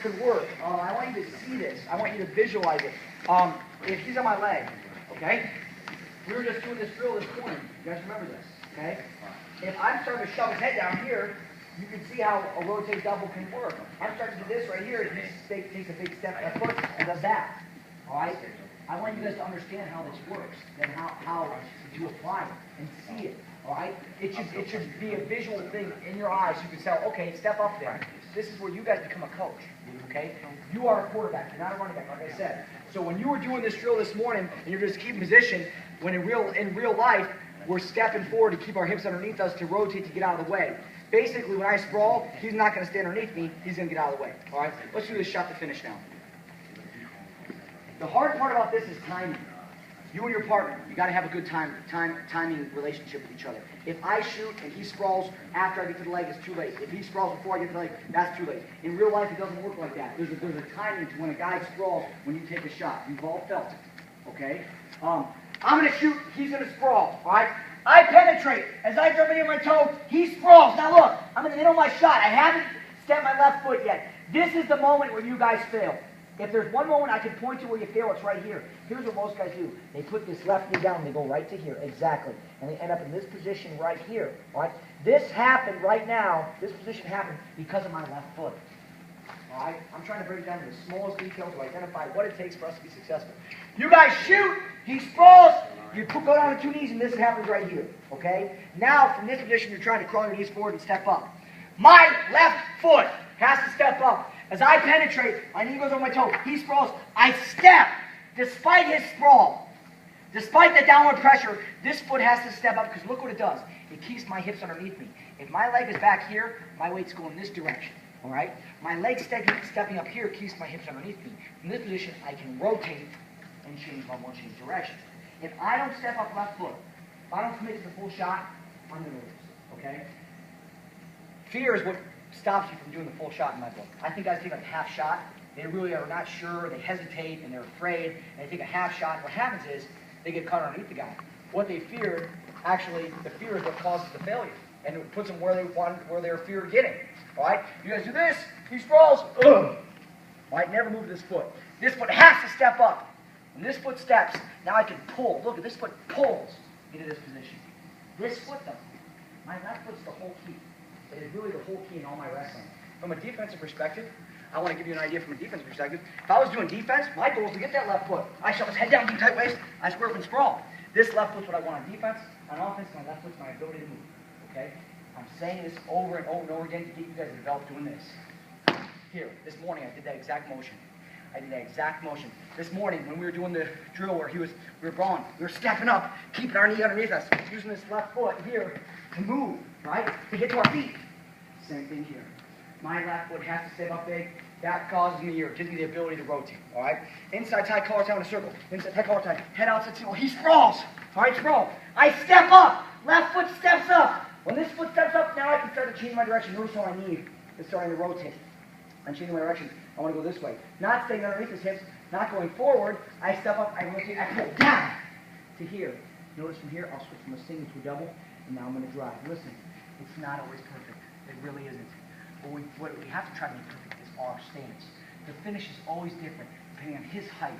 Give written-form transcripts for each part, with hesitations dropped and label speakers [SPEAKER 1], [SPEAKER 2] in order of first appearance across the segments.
[SPEAKER 1] could work. I want you to see this. I want you to visualize it. If he's on my leg, okay? We were just doing this drill this morning. You guys remember this, okay? If I'm starting to shove his head down here, you can see how a rotate double can work. I'm starting to do this right here. He takes a big step at foot and does that. All right? I want you guys to understand how this works and how to apply it and see it. All right? It should be a visual thing in your eyes. You can say, okay, step up there. This is where you guys become a coach. Okay? You are a quarterback. You're not a running back, like I said. So when you were doing this drill this morning and you're just keeping position, when in real life, we're stepping forward to keep our hips underneath us to rotate to get out of the way. Basically, when I sprawl, he's not going to stay underneath me. He's going to get out of the way. All right? Let's do this shot to finish now. The hard part about this is timing. You and your partner, you got to have a good timing relationship with each other. If I shoot and he sprawls after I get to the leg, it's too late. If he sprawls before I get to the leg, that's too late. In real life, it doesn't work like that. There's a timing to when a guy sprawls when you take a shot. You've all felt it. Okay? I'm going to shoot, he's going to sprawl, all right? I penetrate. As I jump into my toe, he sprawls. Now look, I'm in the middle of my shot. I haven't stepped my left foot yet. This is the moment where you guys fail. If there's one moment I can point to where you fail, it's right here. Here's what most guys do. They put this left knee down and they go right to here. Exactly. And they end up in this position right here. All right? This happened right now. This position happened because of my left foot. All right? I'm trying to break it down to the smallest details to identify what it takes for us to be successful. You guys shoot. He sprawls. You go down to two knees, and this happens right here. Okay? Now, from this position, you're trying to crawl your knees forward and step up. My left foot has to step up. As I penetrate, my knee goes on my toe. He sprawls. I step. Despite his sprawl, despite the downward pressure, this foot has to step up because look what it does. It keeps my hips underneath me. If my leg is back here, my weight's going this direction. All right? My leg stepping up here keeps my hips underneath me. From this position, I can rotate and change change direction. If I don't step up left foot, if I don't commit to the full shot, I'm going to lose. Okay? Fear is what stops you from doing the full shot in my book. I think guys take like a half shot. They really are not sure. They hesitate and they're afraid. And they take a half shot. What happens is they get caught underneath the guy. What they feared, actually, the fear is what causes the failure. And it puts them where they're fear of getting. All right? You guys do this. He sprawls. Ugh. All right? Never move this foot. This foot has to step up. When this foot steps, now I can pull. Look, this foot pulls into this position. This foot, though, my left foot's the whole key. It is really the whole key in all my wrestling. From a defensive perspective, I want to give you an idea from a defensive perspective. If I was doing defense, my goal is to get that left foot. I shove his head down, deep tight waist, I square up and sprawl. This left foot's what I want on defense. On offense, my left foot's my ability to move. Okay? I'm saying this over and over and over again to get you guys to develop doing this. Here, this morning I did that exact motion. This morning when we were doing the drill where we were brawling, we were stepping up, keeping our knee underneath us, using this left foot here to move, right? To get to our feet. Same thing here. My left foot has to step up big. That causes me here, gives me the ability to rotate, all right? Inside tight collar tie in a circle. Inside tight collar tie. Head outside single. He sprawls. All right, sprawl. I step up. Left foot steps up. When this foot steps up, now I can start to change my direction. Notice how my knee is starting to rotate. I'm changing my direction. I want to go this way. Not staying underneath his hips, not going forward. I step up, I rotate, I pull down to here. Notice from here, I'll switch from a single to a double, and now I'm going to drive. Listen, it's not always perfect. It really isn't. What we have to try to make perfect is our stance. The finish is always different depending on his height,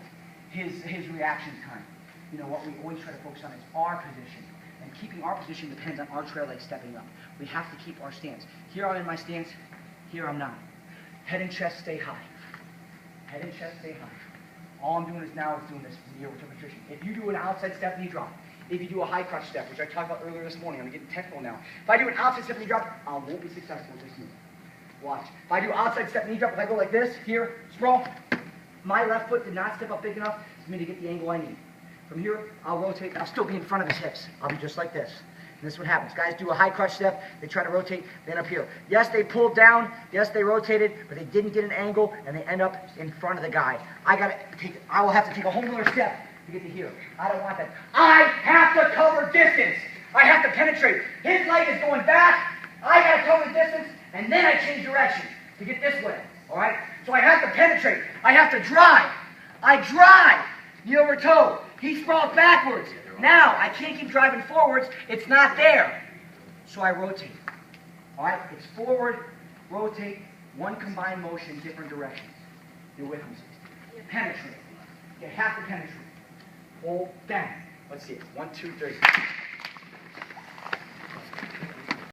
[SPEAKER 1] his reaction time. You know, what we always try to focus on is our position. And keeping our position depends on our trail leg stepping up. We have to keep our stance. Here I'm in my stance, here I'm not. Head and chest stay high. Head and chest stay high. All I'm doing now is doing this from here with repetition. If you do an outside step knee drop, if you do a high crotch step, which I talked about earlier this morning, I'm getting technical now. If I do an outside step knee drop, I won't be successful with this knee. Watch. If I do outside step knee drop, if I go like this, here, sprawl, my left foot did not step up big enough for me to get the angle I need. From here, I'll rotate, I'll still be in front of his hips. I'll be just like this. And this is what happens. Guys do a high crotch step, they try to rotate, then up here. Yes, they pulled down, yes, they rotated, but they didn't get an angle, and they end up in front of the guy. I will have to take a whole other step to get to here. I don't want that. I have to cover distance. I have to penetrate. His leg is going back, I got to cover the distance, and then I change direction to get this way. All right? So I have to penetrate. I have to drive. I drive. Knee over toe. He sprawls backwards. Now, I can't keep driving forwards. It's not there. So I rotate. All right? It's forward, rotate, One combined motion, different directions. You're with me. Penetrate. You have to penetrate. Hold, bang. Let's see it. 1, 2, 3.